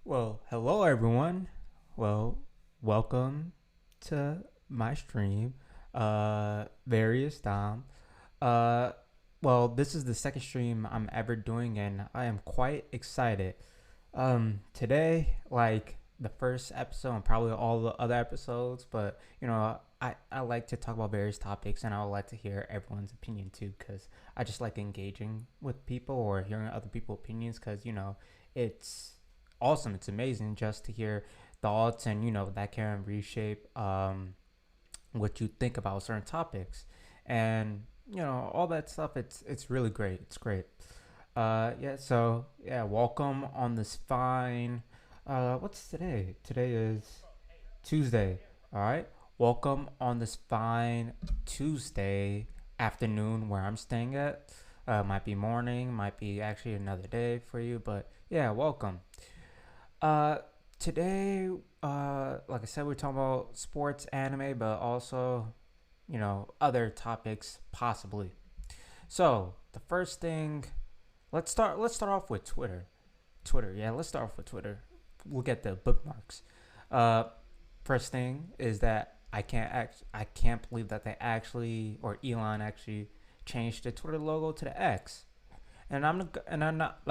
Well, hello everyone. Well, welcome to my stream. Various time. Uh, this is the second stream I'm ever doing, and I am quite excited. Today, like the first episode and probably all the other episodes, but I like to talk about various topics, and I would like to hear everyone's opinion too, because I just like engaging with people or hearing other people's opinions, because it's awesome. It's amazing just to hear thoughts, and that can reshape what you think about certain topics, and all that stuff. It's really great. It's great. Yeah. So yeah, welcome on this fine. What's today? Today is Tuesday. All right. Welcome on this fine Tuesday afternoon where I'm staying at. Might be morning, might be actually another day for you, but yeah, welcome. Uh, Today, like I said, we're talking about sports, anime, but also, other topics possibly. So the first thing, let's start off with Twitter. Twitter, yeah, let's start off with Twitter. We'll get the bookmarks. Uh, First thing is that I can't believe that they actually, or Elon actually changed the Twitter logo to the X. And I'm not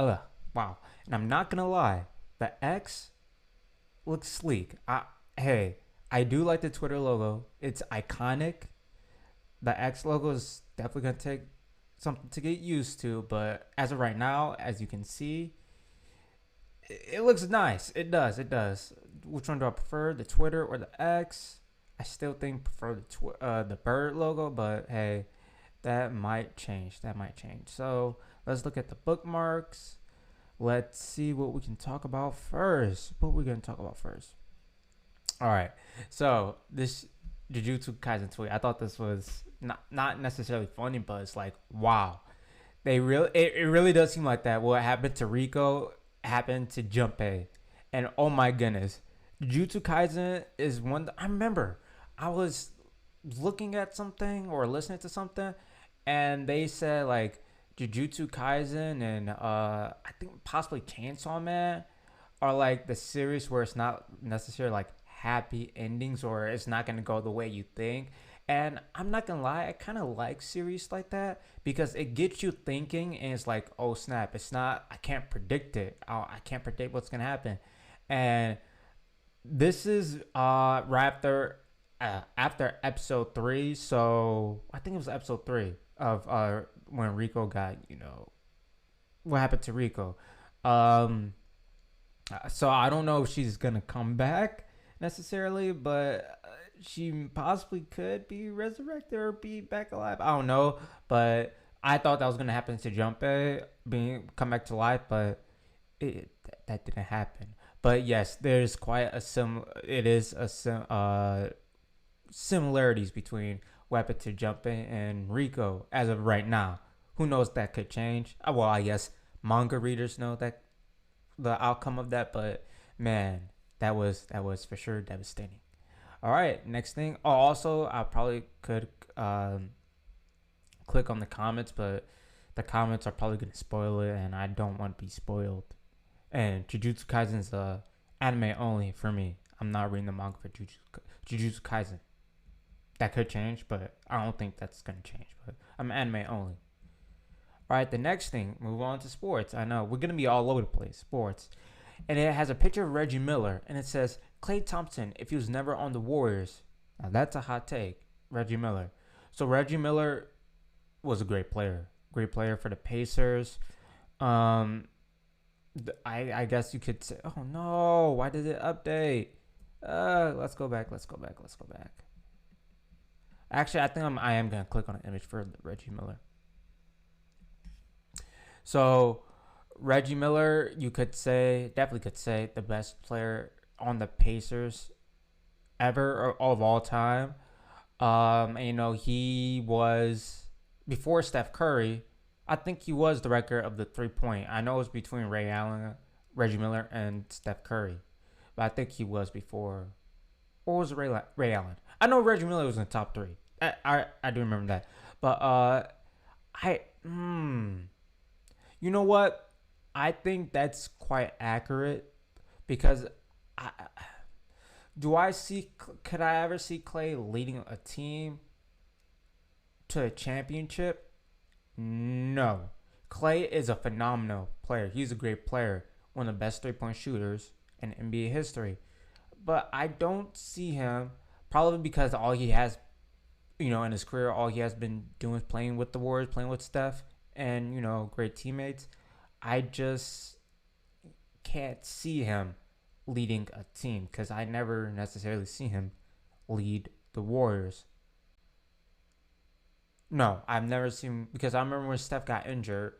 wow. And I'm not gonna lie, the X looks sleek. Hey, I do like the Twitter logo. It's iconic. The X logo is definitely gonna take something to get used to, but as of right now, as you can see, it looks nice. It does. It does. Which one do I prefer, the Twitter or the X? I still think prefer the bird logo, but hey, that might change. That might change. So let's look at the bookmarks. Let's see what we can talk about first. What we're gonna talk about first. All right. So this Jujutsu Kaisen tweet, I thought this was not necessarily funny, but it's like wow. It really does seem like that. What happened to Rico happened to Junpei, and oh my goodness, Jujutsu Kaisen is one. I remember I was looking at something or listening to something, and they said like Jujutsu Kaisen and I think possibly Chainsaw Man are like the series where it's not necessarily like happy endings, or it's not gonna go the way you think. And I'm not gonna lie, I kind of like series like that because it gets you thinking, and it's like, oh snap, it's not. I can't predict it. I can't predict what's gonna happen, and this is right after episode 3. So I think it was episode 3 of when Rico got, what happened to Rico. Um, so I don't know if she's gonna come back necessarily, but she possibly could be resurrected or be back alive. I don't know, but I thought that was gonna happen to Junpei being come back to life, but that didn't happen. But yes, there's quite a It is similarities between Weapon to Junpei and Rico as of right now. Who knows, that could change? Well, I guess manga readers know that the outcome of that, but man, that was for sure devastating. All right, next thing. Oh, also, I probably could click on the comments, but the comments are probably gonna spoil it, and I don't want to be spoiled. And Jujutsu Kaisen's anime only for me. I'm not reading the manga for Jujutsu Kaisen. That could change, but I don't think that's gonna change. But I'm anime only. All right, the next thing, move on to sports. I know we're gonna be all over the place, sports, and it has a picture of Reggie Miller, and it says Klay Thompson if he was never on the Warriors. Now that's a hot take, Reggie Miller. So Reggie Miller was a great player for the Pacers. Um, I guess you could say, oh no, why did it update? Let's go back. Let's go back. Let's go back. Actually, I am gonna click on an image for Reggie Miller. So Reggie Miller, you could say, definitely could say, the best player on the Pacers ever or of all time. And, he was before Steph Curry. I think he was the record of the 3 point. I know it was between Ray Allen, Reggie Miller, and Steph Curry, but I think he was before. Or was it Ray Allen? I know Reggie Miller was in the top 3. I do remember that, but I you know what? I think that's quite accurate, because I do I see could I ever see Clay leading a team to a championship? No. Clay is a phenomenal player. He's a great player, one of the best 3-point shooters in NBA history. But I don't see him, probably because all he has, in his career, all he has been doing is playing with the Warriors, playing with Steph, and great teammates. I just can't see him leading a team because I never necessarily see him lead the Warriors. No, I've never seen, because I remember when Steph got injured,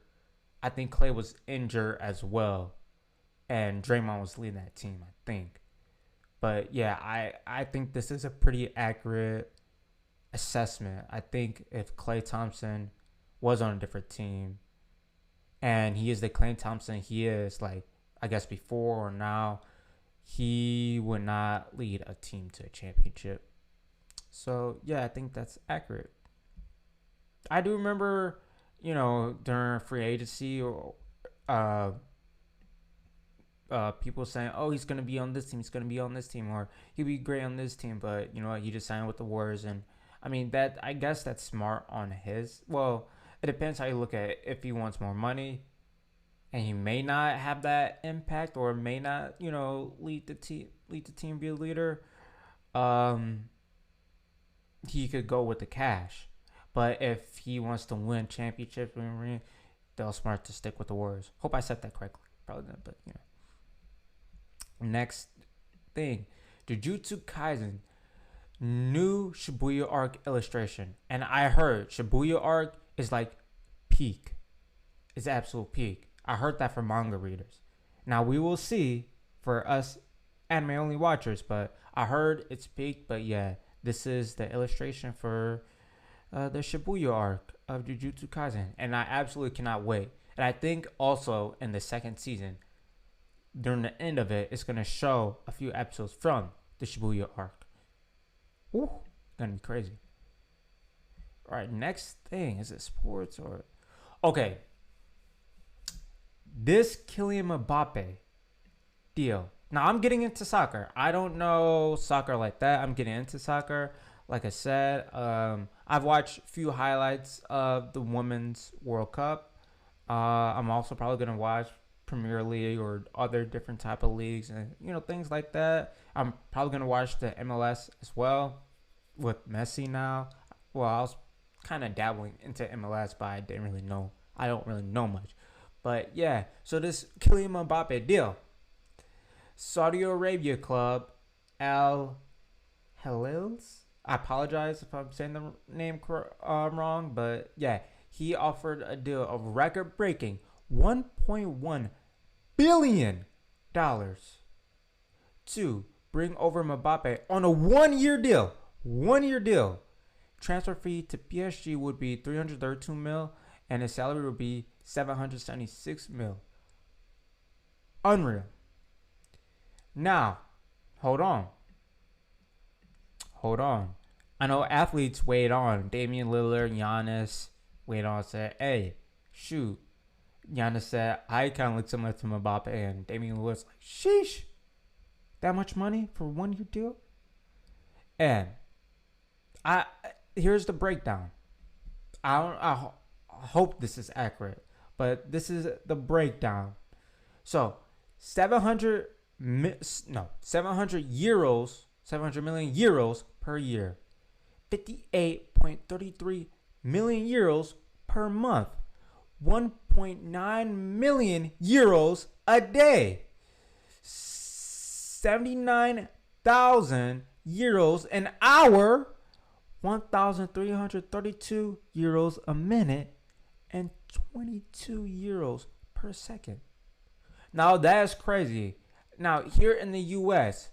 I think Clay was injured as well, and Draymond was leading that team, I think. But yeah, I think this is a pretty accurate assessment. I think if Klay Thompson was on a different team, and he is the Klay Thompson he is, like, I guess before or now, he would not lead a team to a championship. So yeah, I think that's accurate. I do remember, during free agency, or uh, people saying, "Oh, he's gonna be on this team. He's gonna be on this team, or he'll be great on this team." But you know what? He just signed with the Warriors, and I mean that. I guess that's smart on his. Well, it depends how you look at it. If he wants more money, and he may not have that impact, or may not, lead the team, be a leader. Um, he could go with the cash. But if he wants to win championships, they'll smart to stick with the Warriors. Hope I said that correctly. Probably didn't, but Next thing, Jujutsu Kaisen new Shibuya arc illustration, and I heard Shibuya arc is like peak. It's absolute peak. I heard that from manga readers. Now we will see for us anime only watchers, but I heard it's peak. But yeah, this is the illustration for the Shibuya arc of Jujutsu Kaisen, and I absolutely cannot wait. And I think also in the second season, during the end of it, it's gonna show a few episodes from the Shibuya arc. Ooh, gonna be crazy. All right, next thing, is it sports or okay? This Kylian Mbappe deal. Now I'm getting into soccer. I don't know soccer like that. I'm getting into soccer. Like I said, I've watched a few highlights of the Women's World Cup. I'm also probably gonna watch Premier League or other different type of leagues, and things like that. I'm probably gonna watch the MLS as well with Messi now. Well, I was kind of dabbling into MLS, but I didn't really know. I don't really know much. But yeah, so this Kylian Mbappe deal. Saudi Arabia club Al Hilals. I apologize if I'm saying the name wrong, but yeah, he offered a deal of record-breaking $1.1 billion to bring over Mbappe on a one-year deal. One-year deal. Transfer fee to PSG would be 332 mil, and his salary would be 776 mil. Unreal. Now, hold on. I know athletes weighed on. Damian Lillard, Giannis weighed on, said, "Hey, shoot." Giannis said, "I kind of look similar to Mbappe," and Damian Lillard's like, "Sheesh, that much money for 1 year deal?" And here's the breakdown. I hope this is accurate, but this is the breakdown. So 700 euros, 700 million euros per year, 58.33 million euros per month, 1.9 million euros a day, 79,000 euros an hour, 1,332 euros a minute, and 22 euros per second. Now that's crazy. Now here in the US,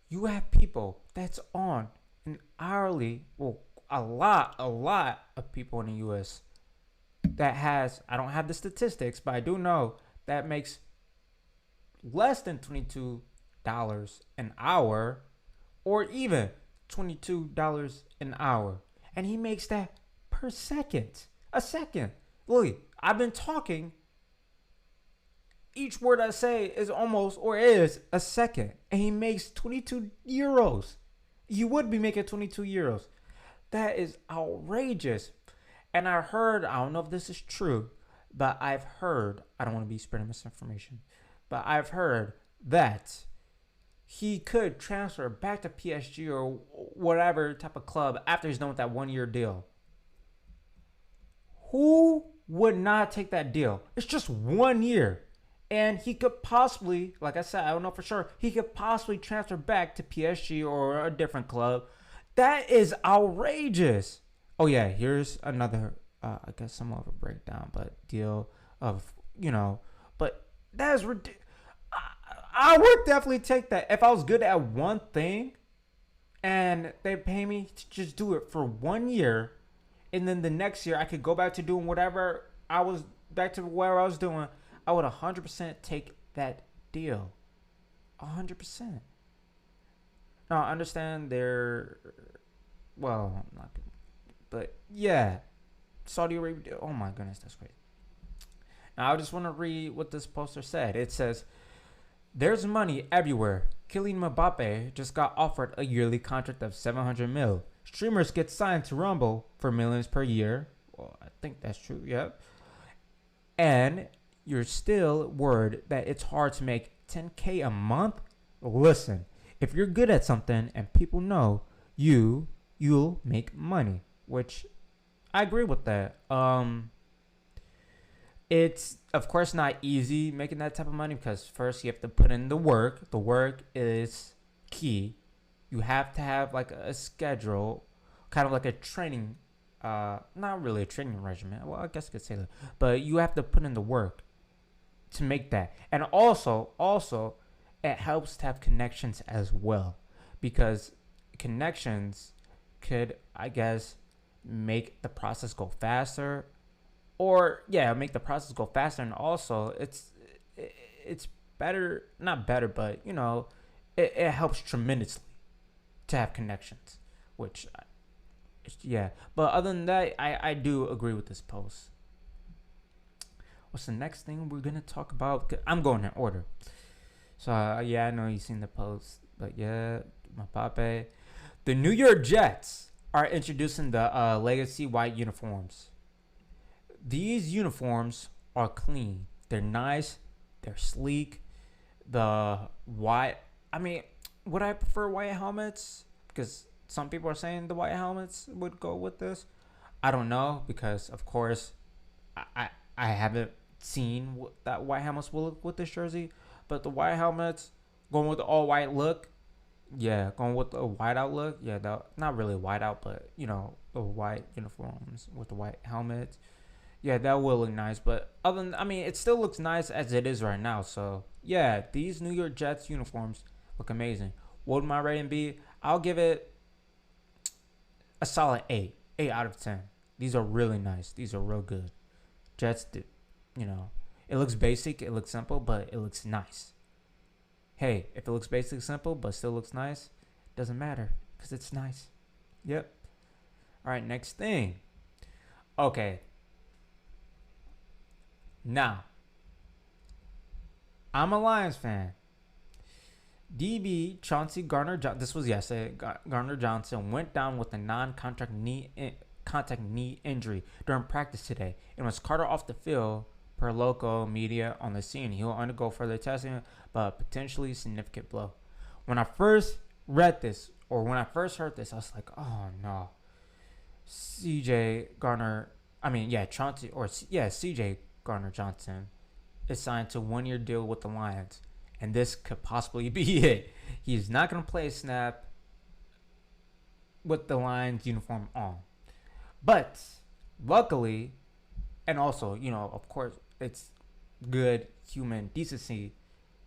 you have people that's on an hourly, well, a lot of people in the US that has, I don't have the statistics, but I do know that makes less than $22 an hour, or even $22 an hour. And he makes that per second. A second. Look, I've been talking each word I say is almost or is a second, and he makes 22 euros. You would be making 22 euros. That is outrageous. And I heard, I don't know if this is true, but I've heard, I don't want to be spreading misinformation, but I've heard that he could transfer back to PSG or whatever type of club after he's done with that 1 year deal. Who would not take that deal? It's just 1 year. And he could possibly, like I said, I don't know for sure, he could possibly transfer back to PSG or a different club. That is outrageous. Oh, yeah, here's another, I guess, somewhat of a breakdown, but deal of, but that is ridiculous. I would definitely take that. If I was good at one thing and they pay me to just do it for 1 year, and then the next year I could go back to doing whatever I was, back to where I was doing, I would 100% take that deal. 100%. Now, I understand they're, well, I'm not, but yeah, Saudi Arabia, oh my goodness, that's great. Now, I just want to read what this poster said. It says, there's money everywhere. Kylian Mbappe just got offered a yearly contract of 700 mil. Streamers get signed to Rumble for millions per year. Well, I think that's true, yep. And you're still worried that it's hard to make 10K a month? Listen, if you're good at something and people know you'll make money, which I agree with that. It's, of course, not easy making that type of money because first you have to put in the work. The work is key. You have to have like a schedule, kind of like a training, not really a training regimen. Well, I guess I could say that. But you have to put in the work to make that. And also, it helps to have connections as well because connections could, I guess, make the process go faster. Or make the process go faster, and also it's better, not better, but it helps tremendously to have connections. Which, But other than that, I do agree with this post. What's the next thing we're gonna talk about? I'm going in order. So I know you've seen the post, but Mbappe, the New York Jets are introducing the legacy white uniforms. These uniforms are clean. They're nice. They're sleek. The white, would I prefer white helmets? Because some people are saying the white helmets would go with this. I don't know because, of course, I haven't seen what that white helmets will look with this jersey. But the white helmets, going with the all-white look, going with the white-out look, not really white-out, but, the white uniforms with the white helmets. Yeah, that will look nice, but it still looks nice as it is right now. So, these New York Jets uniforms look amazing. What would my rating be? I'll give it a solid 8. 8 out of 10. These are really nice. These are real good. Jets, it looks basic, it looks simple, but it looks nice. Hey, if it looks basic, simple, but still looks nice, doesn't matter because it's nice. Yep. All right, next thing. Okay. Now, I'm a Lions fan. DB Chauncey Gardner-Johnson, this was yesterday, Gardner-Johnson went down with a non-contact knee injury during practice today and was carted off the field per local media on the scene. He will undergo further testing, but potentially significant blow. When I first read this, or when I first heard this, I was like, oh no. CJ Gardner-Johnson is signed to a 1-year deal with the Lions, and this could possibly be it. He's not going to play a snap with the Lions uniform on. But luckily, and also, of course, it's good human decency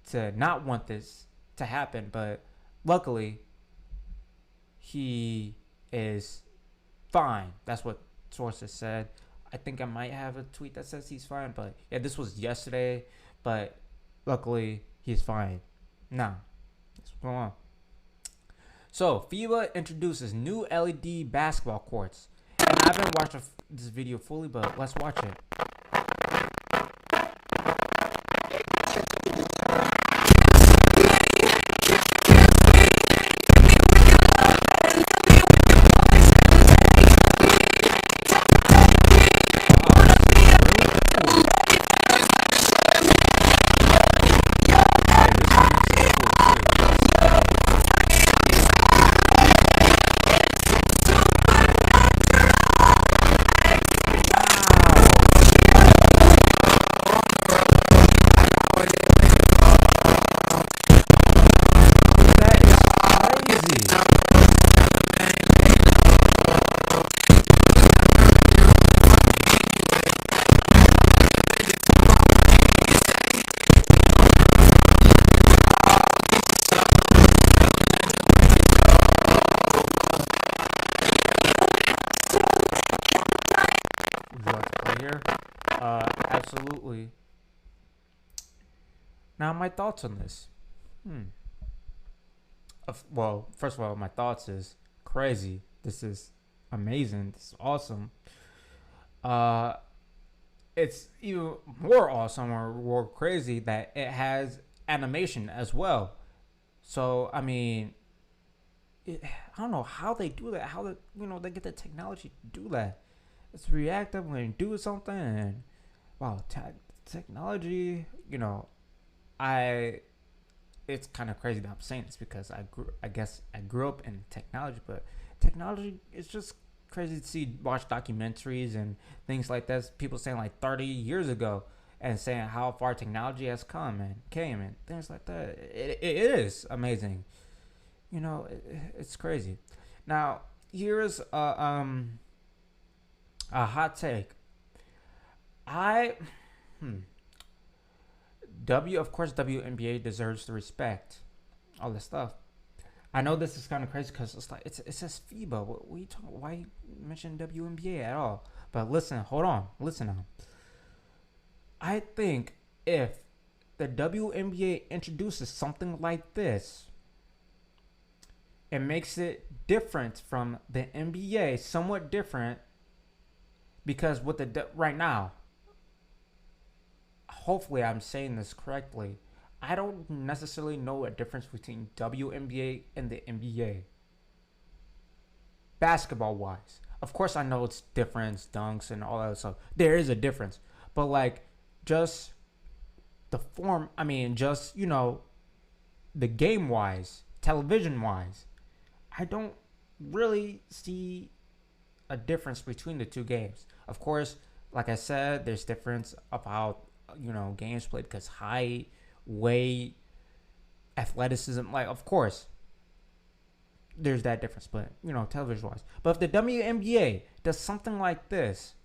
to not want this to happen, but luckily, he is fine. That's what sources said. I think I might have a tweet that says he's fine, but this was yesterday, but luckily he's fine. Now, let's go on. So, FIBA introduces new LED basketball courts. And I haven't watched this video fully, but let's watch it. Would you like to play here? Absolutely. Now, my thoughts on this. Hmm. Well, first of all, my thoughts is crazy. This is amazing. This is awesome. Uh, it's even more awesome or more crazy that it has animation as well. So, I mean, I don't know how they do that. How they get the technology to do that. It's reactive when you do something, and wow, technology. I it's kind of crazy that I'm saying this because I guess I grew up in technology, but technology is just crazy to see, watch documentaries and things like that. People saying like 30 years ago and saying how far technology has come and came and things like that. It is amazing. It's crazy. Now, here's a hot take. I hmm, of course WNBA deserves the respect. All this stuff. I know this is kind of crazy because it's like it says FIBA. What you talking? Why you mention WNBA at all? But listen, hold on, listen now. I think if the WNBA introduces something like this, it makes it different from the NBA, somewhat different, because with the right now, hopefully I'm saying this correctly. I don't necessarily know a difference between WNBA and the NBA, basketball wise. Of course, I know it's difference, dunks, and all that stuff. There is a difference, but like just the form. I mean, just the game wise, television wise, I don't really see a difference between the two games. Of course, like I said, there's difference about games played because height, weight, athleticism. Like, of course, there's that difference, but television wise. But if the WNBA does something like this,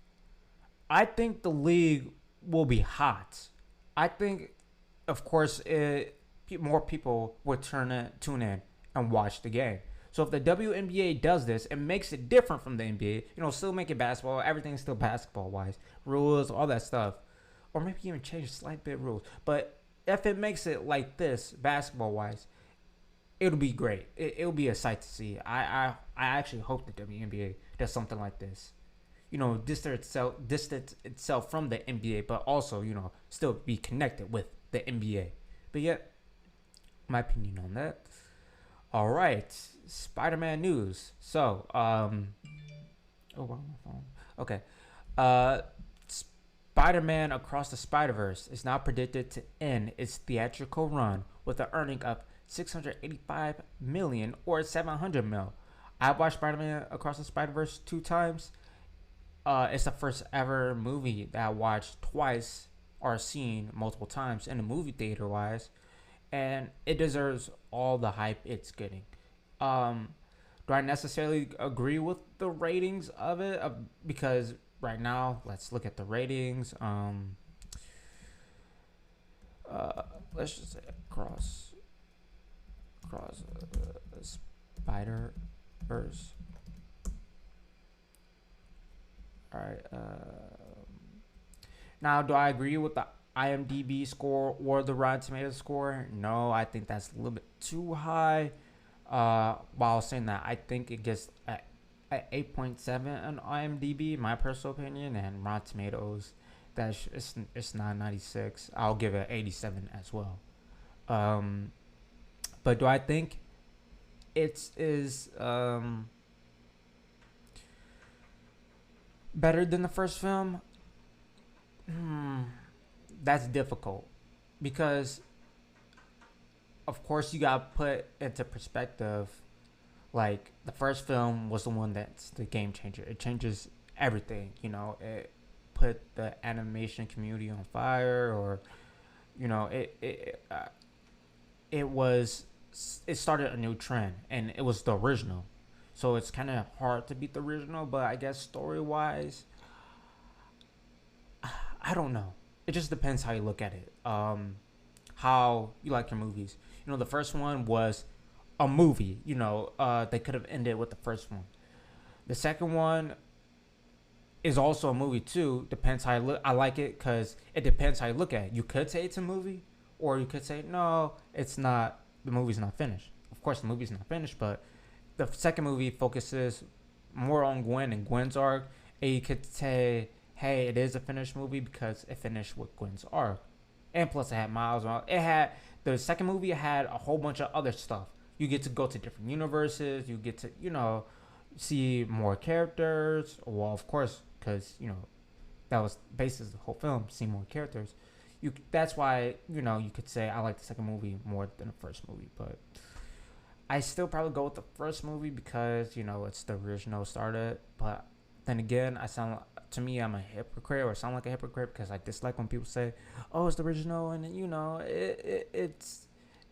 I think the league will be hot. I think, of course, more people would tune in and watch the game. So if the WNBA does this and makes it different from the NBA, still make it basketball, everything's still basketball wise, rules, all that stuff, or maybe even change a slight bit rules. But if it makes it like this, basketball wise, it'll be great. It'll be a sight to see. I actually hope the WNBA does something like this. Distance itself from the NBA, but also still be connected with the NBA. But yet, my opinion on that. All right, Spider-Man news. So, oh, wow, my phone. Okay. Spider-Man Across the Spider-Verse is now predicted to end its theatrical run with an earning of 685 million or 700 mil. I watched Spider-Man Across the Spider-Verse 2 times. It's the first ever movie that I watched twice or seen multiple times in the movie theater wise, and it deserves all the hype it's getting. Do I necessarily agree with the ratings of it? Because right now, let's look at the ratings. Let's just say cross Spider Verse. All right. Now, do I agree with the IMDb score or the Rotten Tomatoes score? No, I think that's a little bit too high. While saying that, I think it gets at 8.7 on IMDb, my personal opinion, and Rotten Tomatoes, it's 9.96. I'll give it 87 as well. But do I think it is better than the first film? That's difficult because, of course, you got to put into perspective. Like, the first film was the one that's the game changer. It changes everything. It put the animation community on fire, or it started a new trend, and it was the original. So it's kind of hard to beat the original, but I guess story wise, I don't know. It just depends how you look at it. How you like your movies. The first one was a movie. They could have ended with the first one. The second one, is also a movie too. Depends how you look. I like it because it depends how you look at it. You could say it's a movie, or you could say no, it's not. The movie's not finished. Of course, the movie's not finished, but the second movie focuses more on Gwen and Gwen's arc. And you could say, hey, it is a finished movie because it finished with Gwen's arc, and plus it had Miles. It had the second movie had a whole bunch of other stuff. You get to go to different universes. You get to see more characters. Well, of course, because that was basis of the whole film. See more characters. That's why you could say I like the second movie more than the first movie, but I still probably go with the first movie because it's the original started. But then again, to me I'm a hypocrite or sound like a hypocrite because I dislike when people say, "Oh, it's the original," and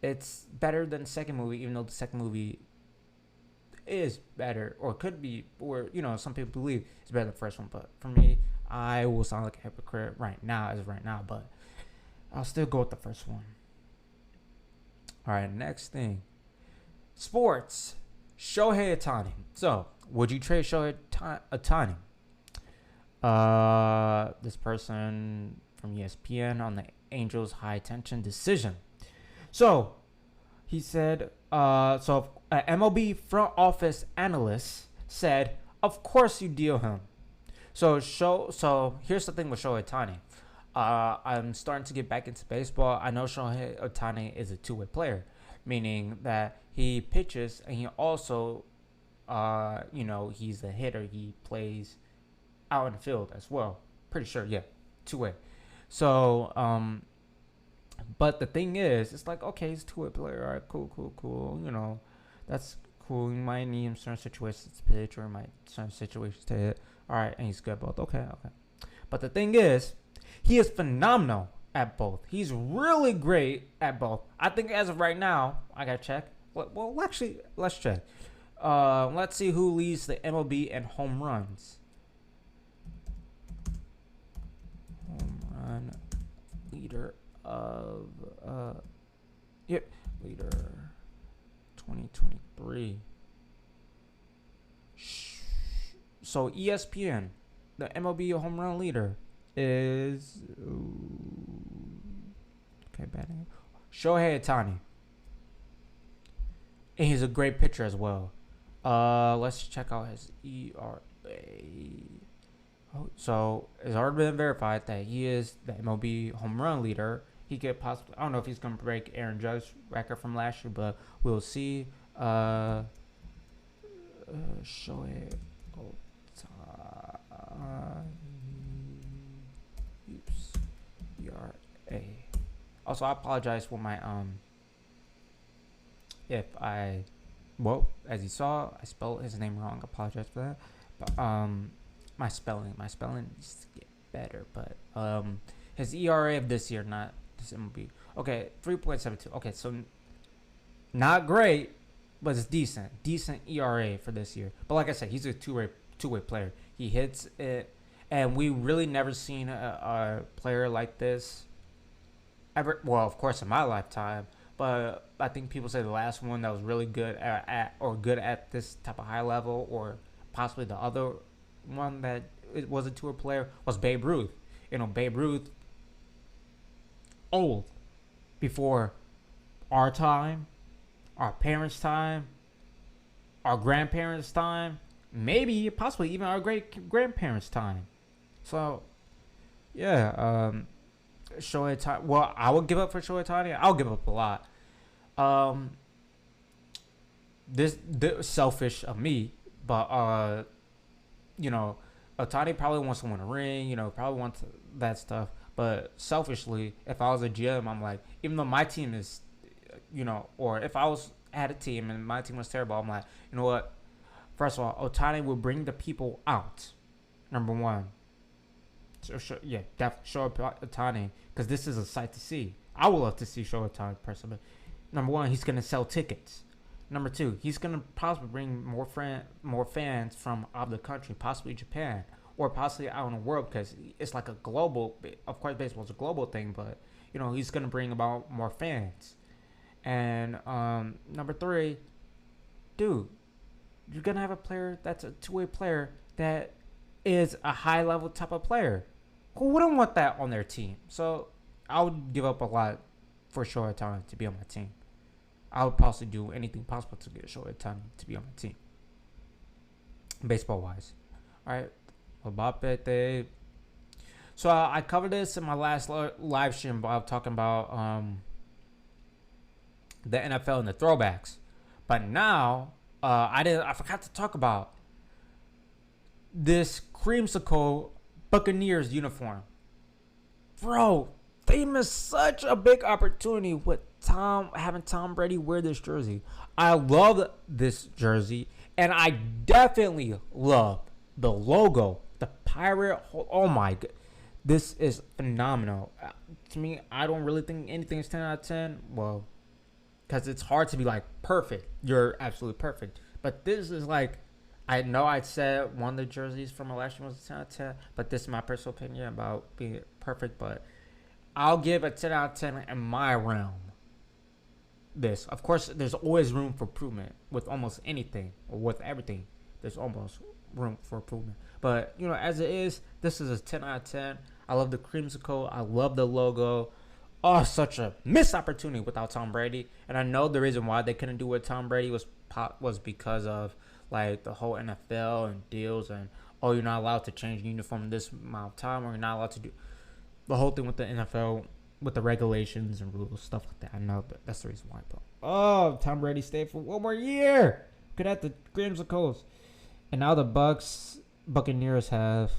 it's better than the second movie, even though the second movie is better or could be, or some people believe it's better than the first one. But for me, I will sound like a hypocrite right now as of right now, but I'll still go with the first one. All right, next thing. Sports. Shohei Ohtani. So, would you trade Shohei Ohtani? This person from ESPN on the Angels' high tension decision. So, he said, MLB front office analyst said, of course you deal him. So here's the thing with Shohei Ohtani. I'm starting to get back into baseball. I know Shohei Ohtani is a two-way player, meaning that he pitches and he also, he's a hitter. He plays out in the field as well. Pretty sure, yeah, two-way. So, but the thing is, it's like, okay, he's a two-way player. All right, cool. That's cool. You might need him certain situations to pitch or might certain situations to hit. All right, and he's good at both. Okay. But the thing is, he is phenomenal at both. He's really great at both. I think as of right now, I got to check. Well, actually, let's check. Let's see who leads the MLB in home runs. Home run leader of leader 2023. So ESPN, the MLB home run leader is batting Shohei Ohtani, and he's a great pitcher as well. Let's check out his ERA. So it's already been verified that he is the MLB home run leader. He could possibly, I don't know if he's gonna break Aaron Judge's record from last year, but we'll see. Shohei Ohtani. ERA. Also, I apologize for my if I, as you saw, I spelled his name wrong. I apologize for that. But my spelling needs to get better. But his ERA of this year, not this MLB. Okay, 3.72. Okay, so not great, but it's decent ERA for this year. But like I said, he's a two-way player. He hits it, and we really never seen a player like this ever. Well, of course, in my lifetime, but I think people say the last one that was really good at this type of high level, or possibly the other one that it was a tour player, was Babe Ruth. Babe Ruth, old, before our time, our parents' time, our grandparents' time, maybe possibly even our great grandparents' time. So, yeah, Shohei Ohtani. Well, I would give up for Shohei Ohtani. I'll give up a lot. This selfish of me, but Ohtani probably wants to win a ring. Probably wants that stuff. But selfishly, if I was a GM, I'm like, even though my team is, or if I had a team and my team was terrible, I'm like, you know what? First of all, Ohtani will bring the people out. Number one. So definitely show Ohtani, because this is a sight to see. I would love to see Shohei Ohtani personally. Number one, he's gonna sell tickets. Number two, he's gonna possibly bring more fans from out of the country, possibly Japan, or possibly out in the world, because it's like a global. Of course, baseball is a global thing, but he's gonna bring about more fans. And number three, dude, you're gonna have a player that's a two-way player that is a high level type of player. Who wouldn't want that on their team? So I would give up a lot for Shohei Ohtani to be on my team. I would possibly do anything possible to get Shohei Ohtani to be on my team, baseball wise. All right, Mbappe. So I covered this in my last live stream about talking about the NFL and the throwbacks, but now I forgot to talk about this creamsicle Buccaneers uniform. Bro, they missed such a big opportunity with having Tom Brady wear this jersey. I love this jersey, and I definitely love the logo, the pirate. Oh my god, this is phenomenal. To me, I don't really think anything is 10 out of 10. Well, because it's hard to be like perfect. You're absolutely perfect, but this is like, I know I said one of the jerseys from my last year was a 10 out of 10, but this is my personal opinion about being perfect. But I'll give a 10 out of 10 in my realm. This, of course, there's always room for improvement with almost anything or with everything. There's almost room for improvement. But, as it is, this is a 10 out of 10. I love the creamsicle. I love the logo. Oh, such a missed opportunity without Tom Brady. And I know the reason why they couldn't do it with Tom Brady was because of like the whole NFL and deals and you're not allowed to change uniform this amount of time, or you're not allowed to do the whole thing with the NFL with the regulations and rules, stuff like that. I know that's the reason why. But Tom Brady stayed for one more year. Could have the creamsicles. And now the Buccaneers have,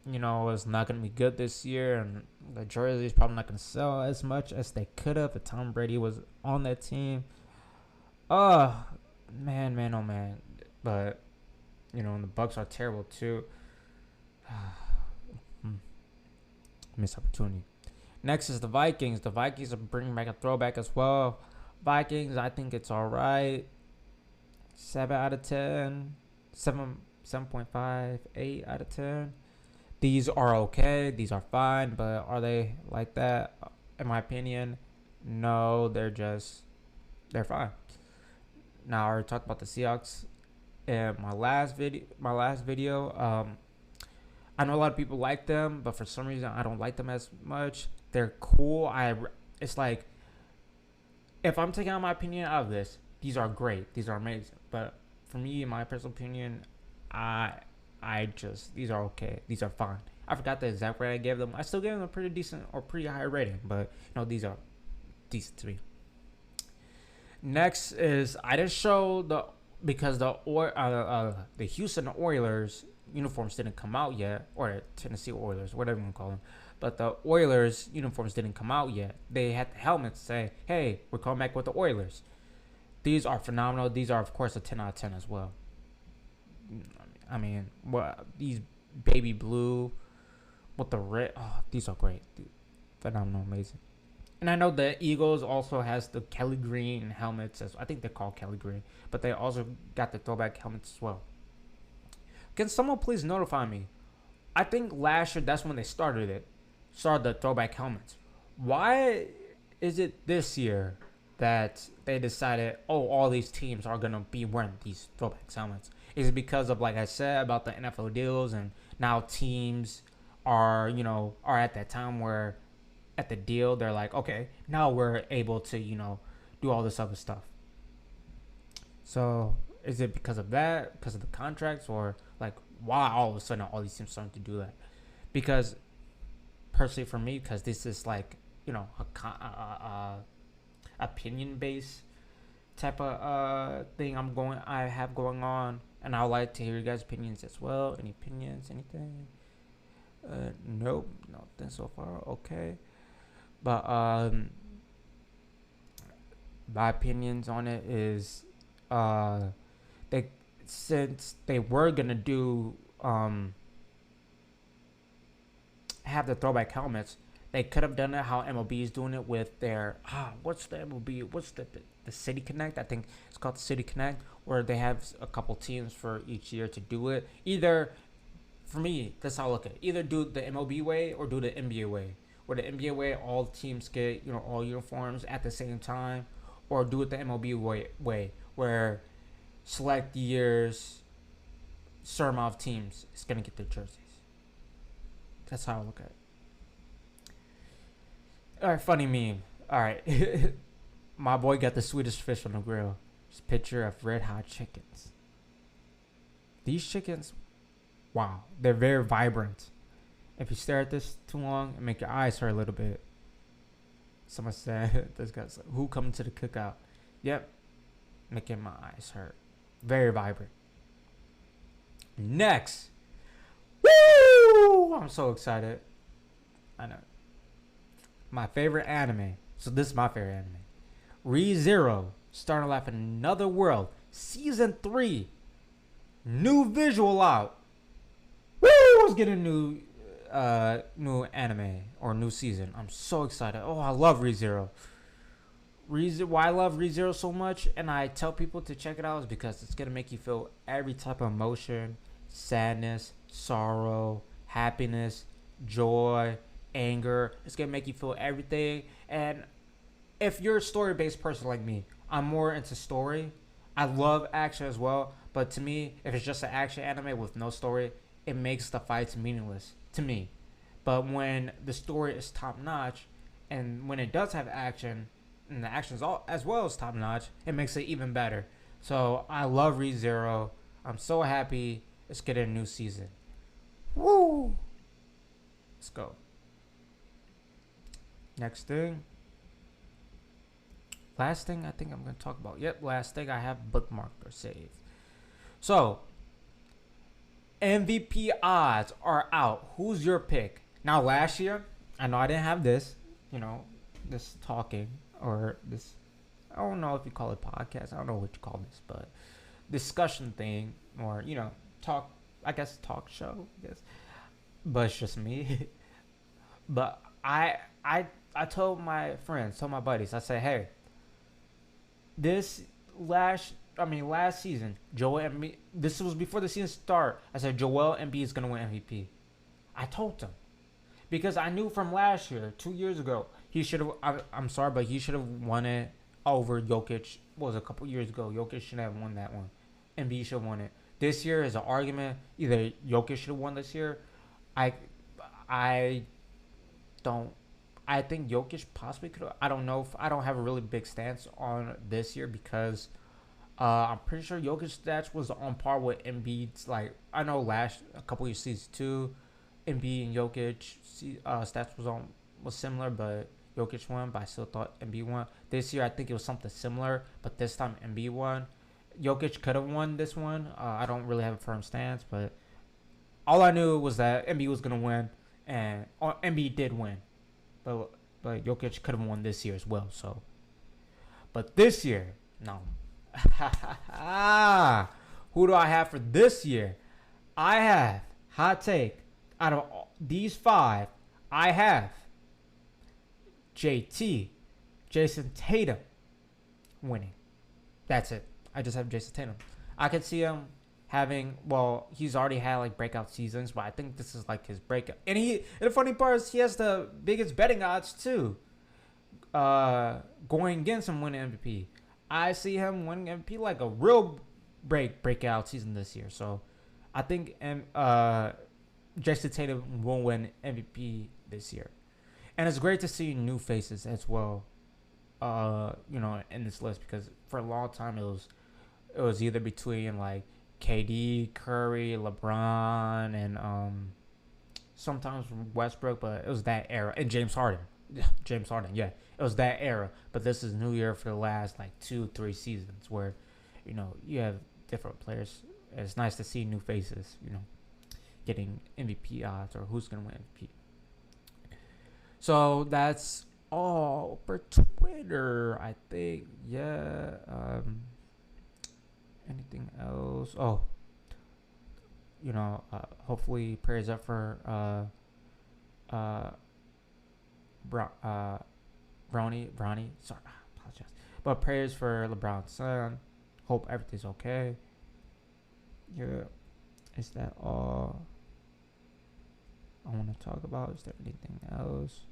it's not going to be good this year, and the jersey is probably not going to sell as much as they could have if Tom Brady was on that team. Oh, man, oh man. But, and the Bucs are terrible too. Missed opportunity. Next is the Vikings. The Vikings are bringing back a throwback as well. Vikings, I think it's all right. 7 out of 10. 7.5, 8 out of 10. These are okay. These are fine. But are they like that? In my opinion, no. They're fine. Now, I already talked about the Seahawks in my last video. I know a lot of people like them, but for some reason I don't like them as much. They're cool. It's like, if I'm taking out my opinion out of this, these are great. These are amazing. But for me, in my personal opinion, these are okay. These are fine. I forgot the exact rate I gave them. I still gave them a pretty decent or pretty high rating, but these are decent to me. Next is, I didn't show because the Houston Oilers uniforms didn't come out yet, or Tennessee Oilers, whatever you want to call them. But the Oilers uniforms didn't come out yet. They had the helmets say, hey, we're coming back with the Oilers. These are phenomenal. These are, of course, a 10 out of 10 as well. I mean, these baby blue with the red, these are great. Phenomenal, amazing. And I know the Eagles also has the Kelly Green helmets. I think they're called Kelly Green. But they also got the throwback helmets as well. Can someone please notify me? I think last year, that's when they started the throwback helmets. Why is it this year that they decided, all these teams are going to be wearing these throwback helmets? Is it because of, like I said, about the NFL deals, and now teams are at that time where at the deal they're like, okay, now we're able to, do all this other stuff. So is it because of that, because of the contracts, or like why all of a sudden all these teams starting to do that? Because personally for me, because this is like, opinion based type of thing I have going on, and I would like to hear you guys' opinions as well. Any opinions, anything? Nope, nothing so far. Okay, but my opinions on it is, since they were gonna do have the throwback helmets, they could have done it how MLB is doing it with their what's the MLB? What's the City Connect? I think it's called the City Connect, where they have a couple teams for each year to do it. Either, for me, that's how I look at it. Either do the MLB way or do the NBA way. Where the NBA way, all teams get all uniforms at the same time, or do it the MLB way where select years certain amount of teams is gonna get their jerseys. That's how I look at it. All right, funny meme. All right, my boy got the Swedish fish on the grill. Just picture of red hot chickens. These chickens, wow, they're very vibrant. If you stare at this too long, it make your eyes hurt a little bit. Someone said, "This guy's like, who coming to the cookout?" Yep, making my eyes hurt. Very vibrant. Next, woo! I'm so excited. I know. My favorite anime. So this is my favorite anime. ReZero, starting life in another world. Season 3. New visual out. Woo! Let's get a new anime or new season. I'm so excited. Oh, I love ReZero. Why I love ReZero so much and I tell people to check it out is because it's gonna make you feel every type of emotion, sadness, sorrow, happiness, joy, anger. It's gonna make you feel everything. And if you're a story-based person like me, I'm more into story. I love action as well, but to me, if it's just an action anime with no story, it makes the fights meaningless to me. But when the story is top notch, and when it does have action, and the action is all as well as top notch, it makes it even better. So I love ReZero. I'm so happy it's getting a new season. Woo! Let's go. Next thing. Last thing I think I'm going to talk about. Yep, last thing I have bookmarked or saved. So, MVP odds are out. Who's your pick? Now, last year, I know I didn't have this, this talking or this, I don't know if you call it podcast. I don't know what you call this, but discussion thing or, talk, I guess talk show, I guess. But it's just me. But I told my friends, told my buddies, I said, hey, last season, Joel Embiid. This was before the season start. I said Joel Embiid is gonna win MVP. I told them because I knew from last year, 2 years ago, he should have. I'm sorry, but he should have won it over Jokic. What was it, a couple years ago? Jokic should have won that one. Embiid should have won it. This year is an argument. Either Jokic should have won this year. I don't. I think Jokic possibly could. I don't know. If I don't have a really big stance on this year because I'm pretty sure Jokic's stats was on par with Embiid's. Like I know a couple of seasons too, Embiid and Jokic stats was similar, but Jokic won. But I still thought Embiid won. This year I think it was something similar, but this time Embiid won. Jokic could have won this one. I don't really have a firm stance, but all I knew was that Embiid was gonna win, and Embiid did win. But Jokic could have won this year as well. So, but this year, no. Who do I have for this year? I have hot take. Out of these 5, I have JT, Jason Tatum, winning. That's it. I just have Jason Tatum. I could see him having, he's already had like breakout seasons, but I think this is like his breakout. And the funny part is he has the biggest betting odds too. Going against him winning MVP. I see him winning MVP like a real breakout season this year. So I think Jason Tatum will win MVP this year. And it's great to see new faces as well. In this list because for a long time it was either between like KD, Curry, LeBron, and sometimes Westbrook, but it was that era. And James Harden. Yeah. It was that era. But this is new year for the last like 2-3 seasons where, you have different players. It's nice to see new faces, getting MVP odds or who's going to win MVP. So that's all for Twitter, I think. Yeah. Anything else? Oh, hopefully prayers up for Bronny. Sorry, I apologize. But prayers for LeBron's son. Hope everything's okay. Yeah. Is that all I want to talk about? Is there anything else?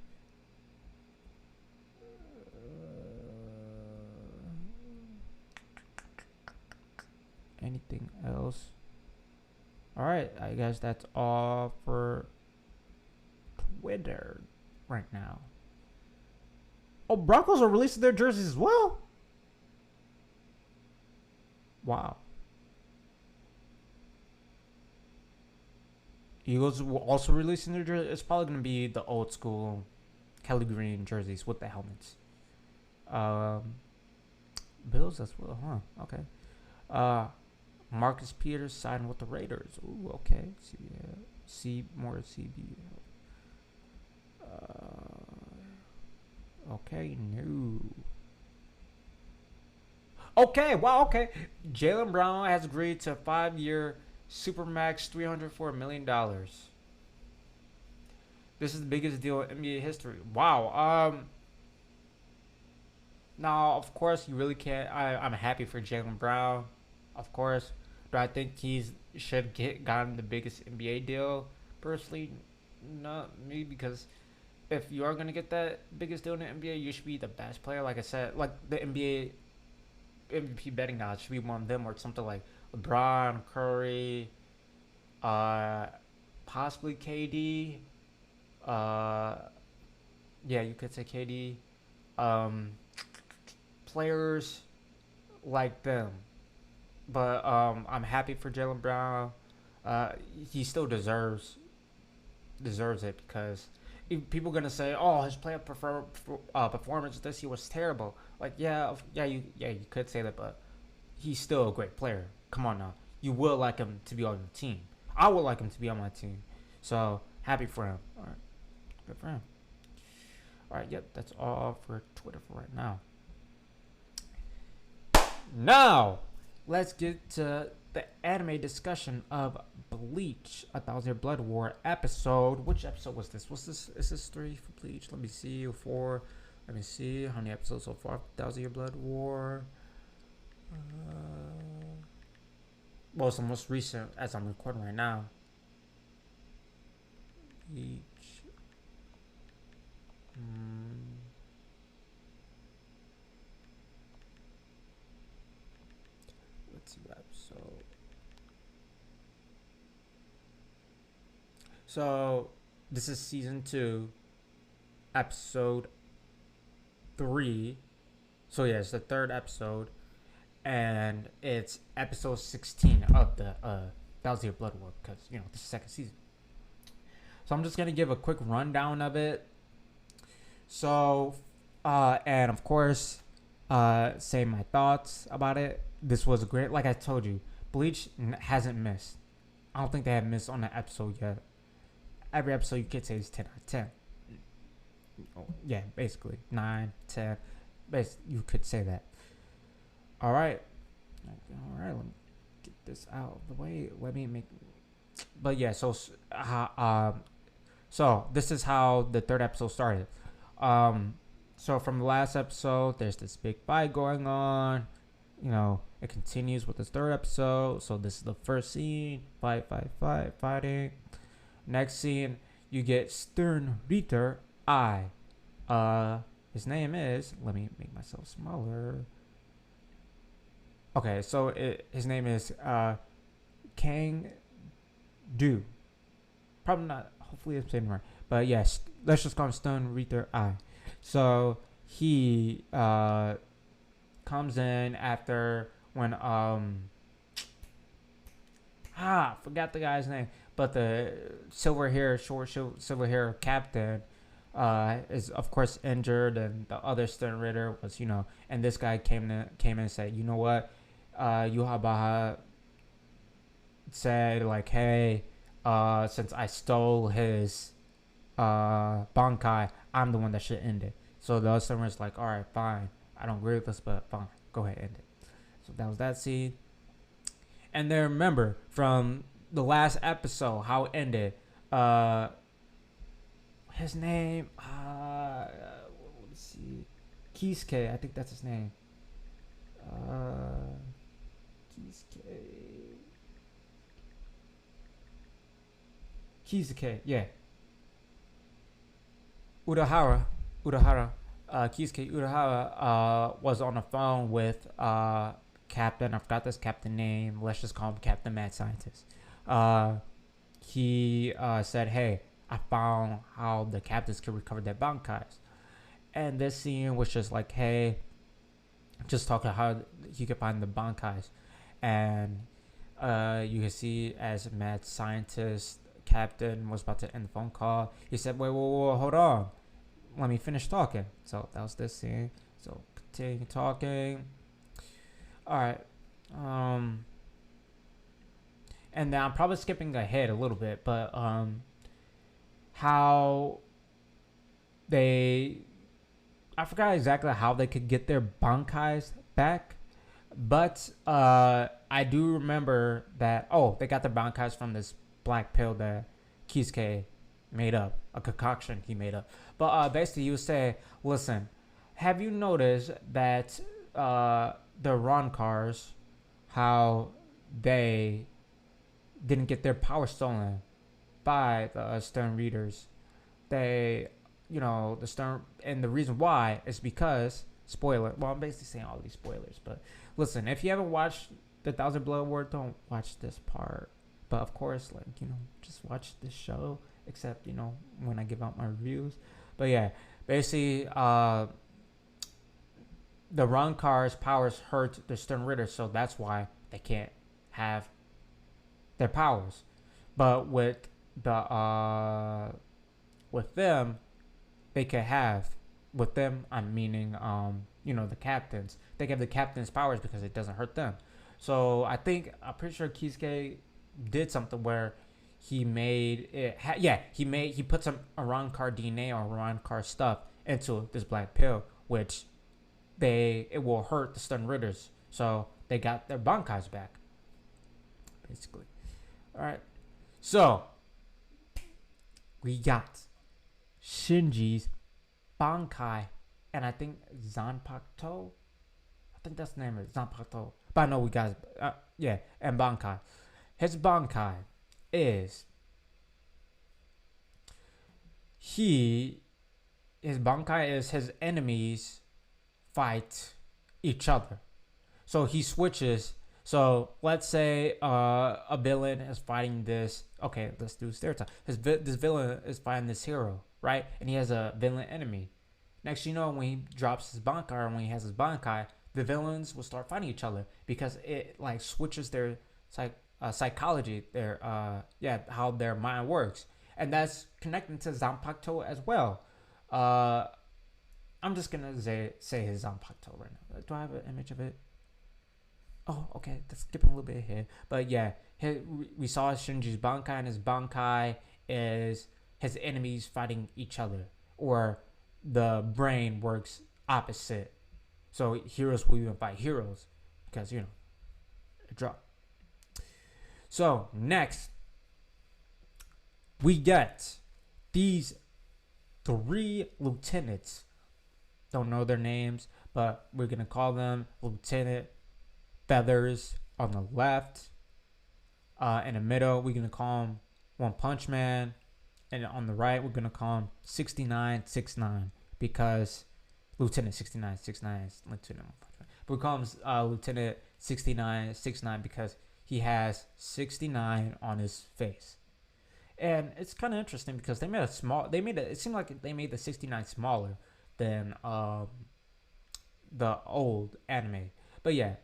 Anything else? All right, I guess that's all for Twitter right now. Oh, Broncos are releasing their jerseys as well. Wow. Eagles will also releasing their jerseys. It's probably gonna be the old school Kelly Green jerseys with the helmets. Um, Bills as well, huh? Okay. Uh, Marcus Peters signed with the Raiders. Ooh, okay. See more CB. Okay, no. Okay, wow, okay. Jalen Brown has agreed to a 5-year Supermax $304 million. This is the biggest deal in NBA history. Wow. Now, of course, you really can't. I'm happy for Jalen Brown, of course. Do I think he's should get gotten the biggest NBA deal? Personally, not me, because if you are gonna get that biggest deal in the NBA, you should be the best player. Like I said, like the NBA MVP betting odds should be one of them, or something like LeBron, Curry, uh, possibly KD. Uh, yeah, you could say KD. Um, Players like them, but I'm happy for Jalen Brown. He still deserves it, because people gonna say, "Oh, his performance this year was terrible." Like, you could say that, but he's still a great player. Come on now, you would like him to be on your team. I would like him to be on my team. So happy for him. All right, good for him. All right, yep, that's all for Twitter for right now. Now, let's get to the anime discussion of Bleach, A Thousand Year Blood War episode. Which episode was this? Was this? Is this 3 for Bleach? Let me see. Or 4. Let me see. How many episodes so far? Thousand Year Blood War. Well, it's the most recent as I'm recording right now. Bleach. Let's see what episode. So, this is season 2, episode 3. So, yeah, it's the third episode. And it's episode 16 of the Thousand Year Blood War, because, this is the second season. So, I'm just going to give a quick rundown of it. So, and of course, say my thoughts about it. This was great. Like I told you, Bleach hasn't missed. I don't think they have missed on an episode yet. Every episode you could say is 10 out of 10. Yeah, basically 9, 10. You could say that. All right. Let me get this out of the way. Let me make. But yeah, so this is how the third episode started. So from the last episode, there's this big fight going on. It continues with this third episode. So this is the first scene. Fighting. Next scene, you get Stern Ritter I. His name is, let me make myself smaller. Okay, so his name is Kang Do. Probably not, hopefully I'm saying right. But yes, let's just call him Stern Ritter I. So he comes in after when forgot the guy's name, but the silver hair captain is of course injured, and the other Stern Ritter was, and this guy came in and said, you know what, Yuhabaha said, like, hey, since I stole his Bankai, I'm the one that should end it. So the other Stern Ritter's like, all right, fine, I don't agree with this, but fine, go ahead, end it. So that was that scene. And then remember from the last episode how it ended. His name, let's see, Kisuke, I think that's his name. Kisuke, yeah. Urahara. Kisuke Urahara was on the phone with Captain. I forgot this captain name. Let's just call him Captain Mad Scientist. Uh, he said, "Hey, I found how the captains can recover their bankais." And this scene was just like, "Hey, just talking how he could find the bankais," and you can see as mad scientist captain was about to end the phone call, he said, "Wait, whoa, whoa, hold on, let me finish talking." So that was this scene. So continue talking. All right. Um, and then I'm probably skipping ahead a little bit, but how they, I forgot exactly how they could get their bankais back, but I do remember that, oh, they got their bankais from this black pill that Kisuke made up, a concoction he made up. But basically, he would say, "Listen, have you noticed that the Ron cars, how they didn't get their power stolen by the Stern readers? They, the Stern, and the reason why is because, spoiler, well, I'm basically saying all these spoilers, but listen, if you haven't watched the Thousand Blood War, don't watch this part. But of course, like, just watch this show, except, when I give out my reviews. But yeah, basically, the Ron car's powers hurt the Stern Ritter, so that's why they can't have their powers. But with them, they could have. With them, I'm meaning, the captains. They can have the captain's powers because it doesn't hurt them. So I'm pretty sure Kisuke did something where he made it. He put some Iran car DNA or Iran car stuff into this black pill, which it will hurt the stun ridders. So they got their bankais back, basically. All right. So we got Shinji's Bankai, and I think Zanpakuto. I think that's the name of it, Zanpakuto. But I know we guys, and Bankai. His Bankai is his Bankai is his enemies fight each other. So he switches. So let's say a villain is fighting this. Okay, let's do stereotype. This villain is fighting this hero, right? And he has a villain enemy. Next, when he drops his Bankai or when he has his Bankai, the villains will start fighting each other because it like switches their psychology, their how their mind works, and that's connecting to Zanpakuto as well. I'm just gonna say his Zanpakuto right now. Do I have an image of it? Oh, okay. That's skipping a little bit ahead. But yeah, we saw Shinji's Bankai, and his Bankai is his enemies fighting each other. Or the brain works opposite. So heroes will even fight heroes. Because, it dropped. So next, we get these 3 lieutenants. Don't know their names, but we're going to call them Lieutenant Feathers on the left. In the middle, we're gonna call him One Punch Man, and on the right, we're gonna call him 6969 because Lieutenant 6969 is Lieutenant One Punch Man. But we call him Lieutenant 6969 because he has 69 on his face, and it's kind of interesting because they made a small. It seemed like they made the 69 smaller than the old anime, but yeah.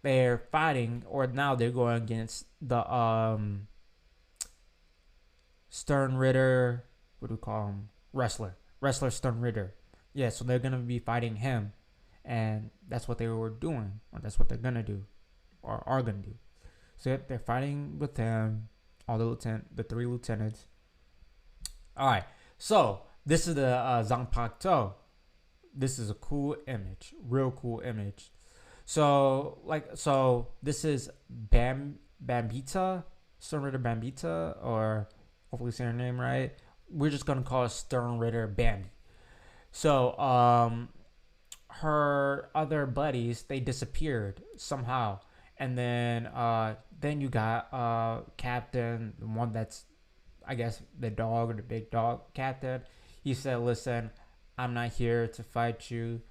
They're fighting, or now they're going against the Stern Ritter. What do we call him? Wrestler Stern Ritter. Yeah, so they're gonna be fighting him, and that's what they were doing, or that's what they're gonna do, or are gonna do. So yep, they're fighting with him. All the 3 lieutenants. All right, so this is the Zanpakuto. This is a cool image, real cool image. So this is Bambita, Stern Ritter Bambita, or hopefully saying her name right. We're just gonna call her Stern Ritter Bambi. So her other buddies, they disappeared somehow, and then you got Captain, the one that's, I guess, the dog or the big dog captain. He said, "Listen, I'm not here to fight you."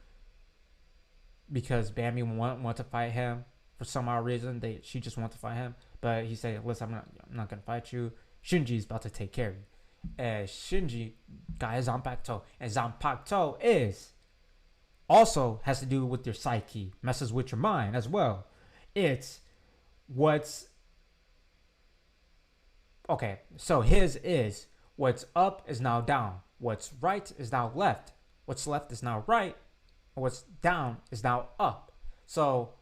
Because Bambi want to fight him for some odd reason. She just want to fight him. But he said, "Listen, I'm not gonna fight you. Shinji's about to take care of you." And Shinji got his Zanpakuto, and Zanpakuto is also has to do with your psyche, messes with your mind as well. It's what's okay. So his is what's up is now down, what's right is now left, what's left is now right, and what's down is now up. So,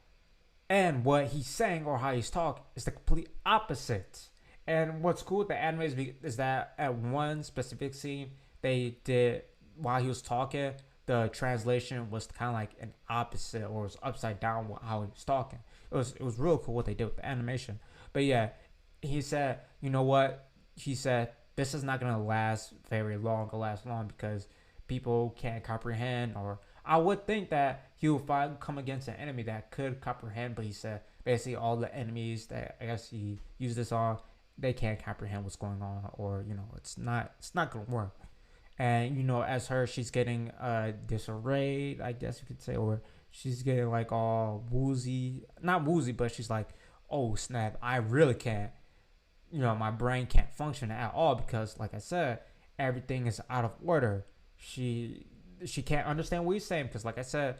and what he's saying or how he's talking is the complete opposite. And what's cool with the anime is that at one specific scene they did while he was talking, the translation was kind of like an opposite or it was upside down how he was talking. It was real cool what they did with the animation. But yeah, he said, you know what? He said this is not gonna last very long or last long because people can't comprehend. Or I would think that he would come against an enemy that could comprehend, but he said basically all the enemies that I guess he used this on, they can't comprehend what's going on, or it's not gonna work. And as her, she's getting disarrayed, I guess you could say, or she's getting like all woozy, not woozy, but she's like, oh snap, I really can't, my brain can't function at all because, like I said, everything is out of order. She can't understand what he's saying because, like I said,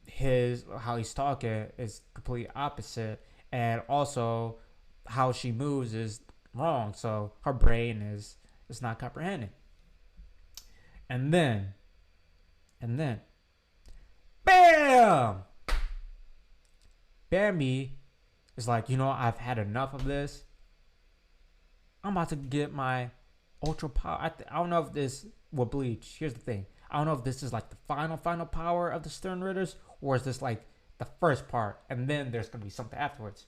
his how he's talking is completely opposite, and also how she moves is wrong. So her brain is not comprehending. And then, bam! Bambi is like, I've had enough of this. I'm about to get my ultra power. I don't know if this will Bleach. Here's the thing. I don't know if this is like the final power of the Stern Ritters, or is this like the first part, and then there's gonna be something afterwards.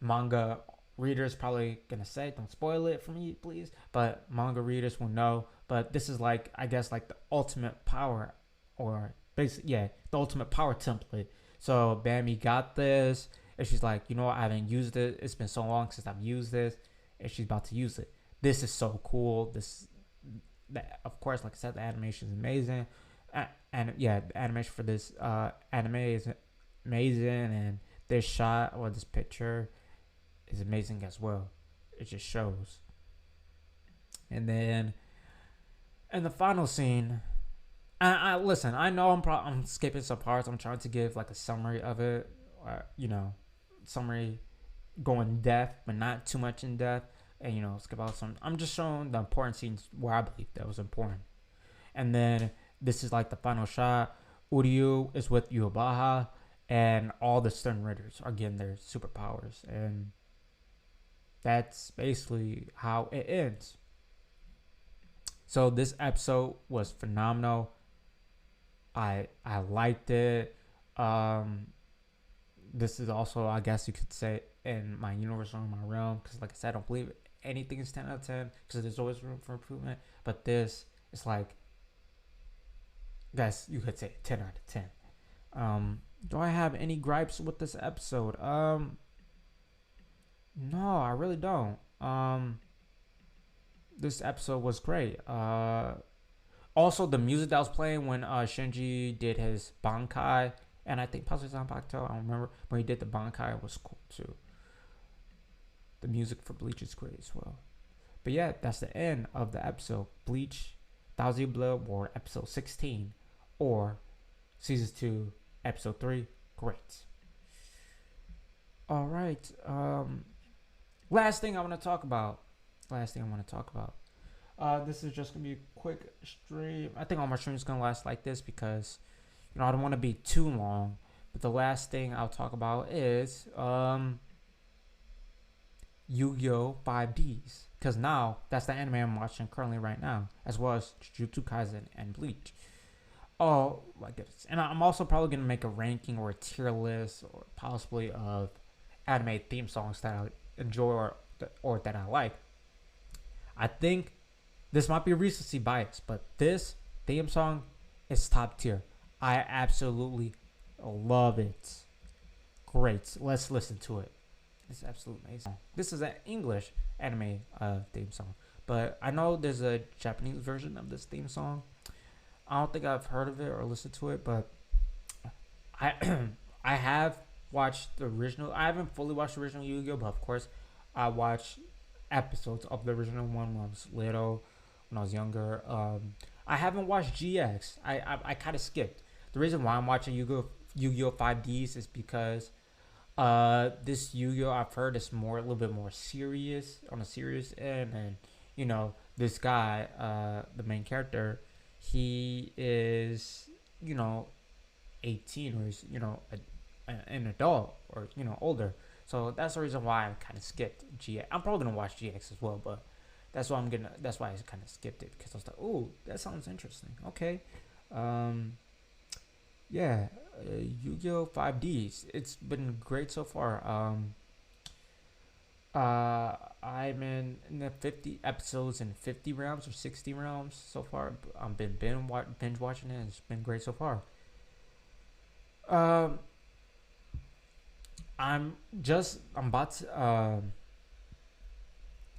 Manga readers probably gonna say, don't spoil it for me, please. But manga readers will know. But this is like, I guess, like the ultimate power, or basically, yeah, the ultimate power template. So Bambi got this, and she's like, I haven't used it. It's been so long since I've used this, and she's about to use it. This is so cool. Of course, like I said, the animation is amazing, and yeah, the animation for this anime is amazing, and this shot or this picture is amazing as well. It just shows. And then, in the final scene, I listen. I know I'm skipping some parts. I'm trying to give like a summary of it, summary going depth, but not too much in depth. And skip out some. I'm just showing the important scenes where I believe that was important. And then this is like the final shot. Uryu is with Yubaha, and all the Stern Ritters are getting their superpowers, and that's basically how it ends. So this episode was phenomenal. I liked it. This is also, I guess you could say, in my universe or in my realm, because like I said, I don't believe anything is 10 out of 10 because there's always room for improvement. But this is like, guys, you could say 10 out of 10. Do I have any gripes with this episode? No, I really don't. This episode was great. Also, the music that was playing when Shinji did his Bankai, and I think possibly Zanpakuto, I don't remember, when he did the Bankai, was cool too. The music for Bleach is great as well. But yeah, that's the end of the episode. Bleach TYBW War episode 16, or season 2 episode 3. Great. All right. Last thing I want to talk about. This is just gonna be a quick stream. I think all my streams gonna last like this because I don't want to be too long. But the last thing I'll talk about is Yu-Gi-Oh! 5Ds, because now that's the anime I'm watching currently right now, as well as Jujutsu Kaisen and Bleach. Oh my goodness! And I'm also probably gonna make a ranking or a tier list, or possibly of anime theme songs that I enjoy or that I like. I think this might be recency bias, but this theme song is top tier. I absolutely love it. Great. Let's listen to it. It's absolutely amazing. This is an English anime theme song, but I know there's a Japanese version of this theme song. I don't think I've heard of it or listened to it, but I I have watched the original. I haven't fully watched the original Yu-Gi-Oh, but of course, I watched episodes of the original one when I was little, when I was younger. I haven't watched GX. I kind of skipped. The reason why I'm watching Yu-Gi-Oh 5Ds is because this Yu-Gi-Oh I've heard is a little bit more serious on a serious end, and this guy, the main character, he is 18, or he's an adult, or older. So that's the reason why I kind of skipped GX. I'm probably gonna watch GX as well, but that's why I kind of skipped it, because I was like, oh, that sounds interesting. Okay, um, yeah, Yu-Gi-Oh 5Ds. It's been great so far. I'm in the 50 episodes and 50 rounds or 60 rounds so far. I've been binge watching it. It's been great so far. Um, I'm about to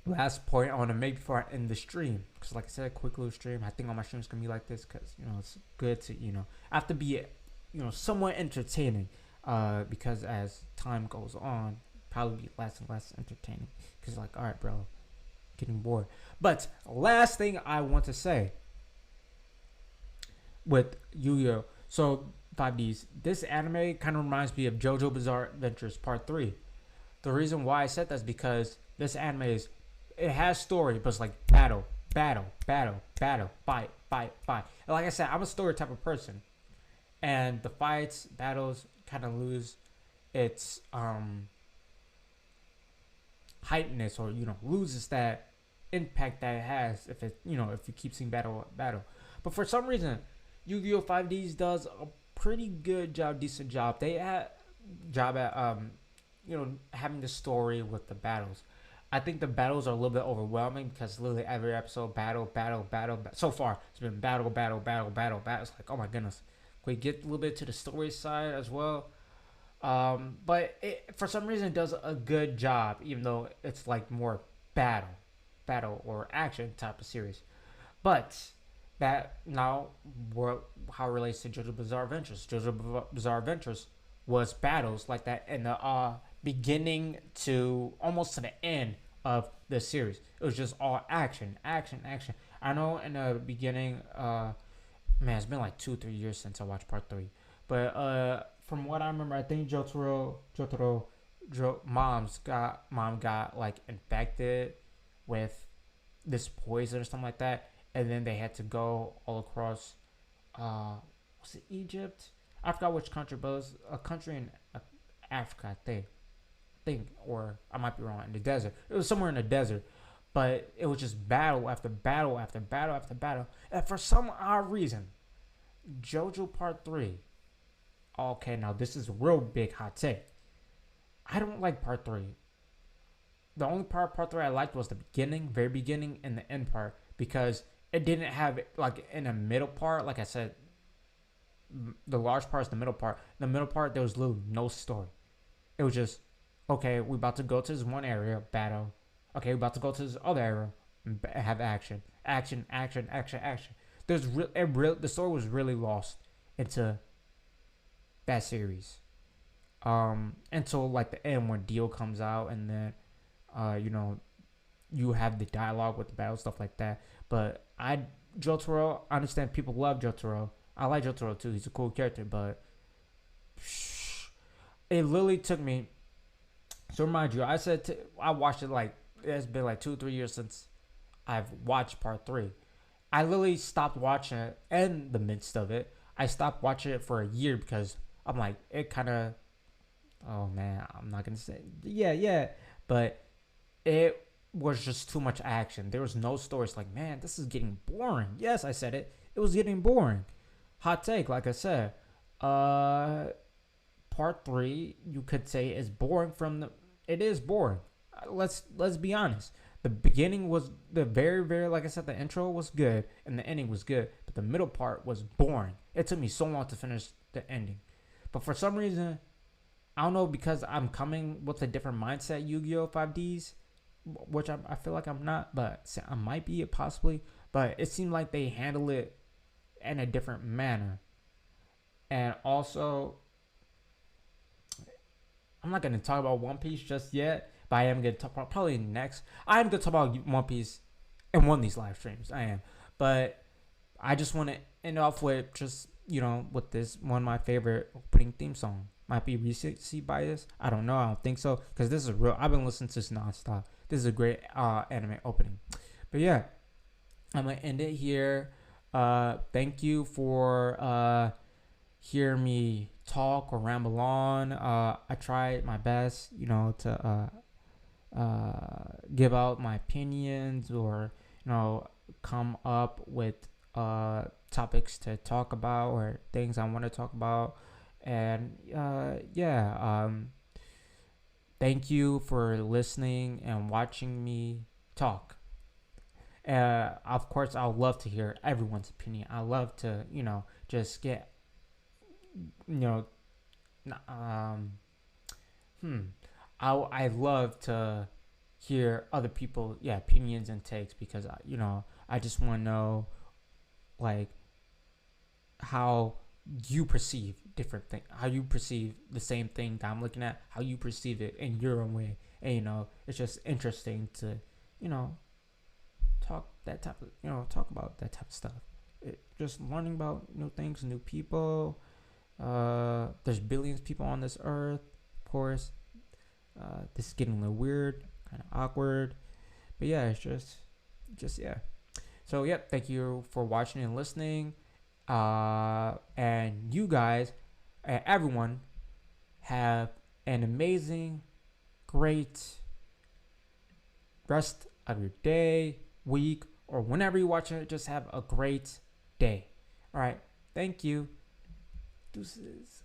last point I want to make before I end the stream, because like I said, a quick little stream. I think all my streams gonna be like this, because it's good to I have to be somewhat entertaining, because as time goes on, probably be less and less entertaining, because like, all right, bro, getting bored. But last thing I want to say with Yu-Gi-Oh, so 5Ds, this anime kind of reminds me of JoJo Bizarre Adventures Part 3. The reason why I said that is because this anime it has story, but it's like battle, battle, battle, battle, fight, fight, fight. And like I said, I'm a story type of person, and the fights, battles kind of lose its heightenedness, or loses that impact that it has if if you keep seeing battle. But for some reason, Yu-Gi-Oh 5Ds does a pretty good job, decent job. They had job at having the story with the battles. I think the battles are a little bit overwhelming, because literally every episode battle. So far, it's been battle. It's like, oh my goodness. We get a little bit to the story side as well. But for some reason, it does a good job, even though it's like more battle or action type of series. But that now, how it relates to JoJo Bizarre Adventures. JoJo Bizarre Adventures was battles like that in the beginning to almost to the end of the series. It was just all action. I know in the beginning, man, it's been like 2-3 years since I watched part 3. But from what I remember, I think mom got like infected with this poison or something like that, and then they had to go all across. Was it Egypt? I forgot which country, but it was a country in Africa, I think, or I might be wrong. In the desert, it was somewhere in the desert, but it was just battle after battle after battle after battle, and for some odd reason, JoJo Part 3. Okay, now this is a real big hot take. I don't like Part 3. The only part Part 3 I liked was the beginning, very beginning, and the end part, because it didn't have like in the middle part. Like I said, the large part is the middle part. The middle part, there was literally no story. It was just, okay, we're about to go to this one area, battle. Okay, we're about to go to this other area, have action. The story was really lost into that series. Until like the end when Dio comes out, and then you have the dialogue with the battle, stuff like that. But Jotaro, I understand people love Jotaro. I like Jotaro too. He's a cool character, but it literally took me. So remind you, I watched it like it's been like 2-3 years since I've watched part 3. I literally stopped watching it in the midst of it. I stopped watching it for a year because I'm like, it kind of. Oh man, I'm not gonna say yeah, but it was just too much action. There was no story. It's like, man, this is getting boring. Yes, I said it. It was getting boring. Hot take, like I said. Part 3, you could say, is boring it is boring. Let's be honest. The beginning was the very, like I said, the intro was good and the ending was good, but the middle part was boring. It took me so long to finish the ending. But for some reason, I don't know, because I'm coming with a different mindset, Yu-Gi-Oh 5Ds, which I feel like I'm not, but I might be, possibly. But it seemed like they handle it in a different manner. And also, I'm not gonna talk about One Piece just yet, but I am gonna talk about probably next. I'm gonna talk about One Piece in one of these live streams. I am, but I just want to end off with just with this one of my favorite opening theme song. Might be recency bias. I don't know. I don't think so because this is real. I've been listening to this nonstop. This is a great anime opening. But yeah, I'm gonna end it here. Thank you for hearing me talk or ramble on. I tried my best, to give out my opinions or come up with topics to talk about or things I want to talk about. And thank you for listening and watching me talk. Of course, I would love to hear everyone's opinion. I love to, just get, you know, um, I love to hear other people, opinions and takes because I just want to know like how you perceive different things, how you perceive the same thing that I'm looking at, how you perceive it in your own way, and it's just interesting to, you know, talk about that type of stuff. Just learning about new things, new people. There's billions of people on this earth, of course. This is getting a little weird, kind of awkward, but yeah, it's just yeah. So yeah, thank you for watching and listening. And you guys, everyone, have an amazing, great rest of your day, week, or whenever you watch it. Just have a great day. All right. Thank you. Deuces.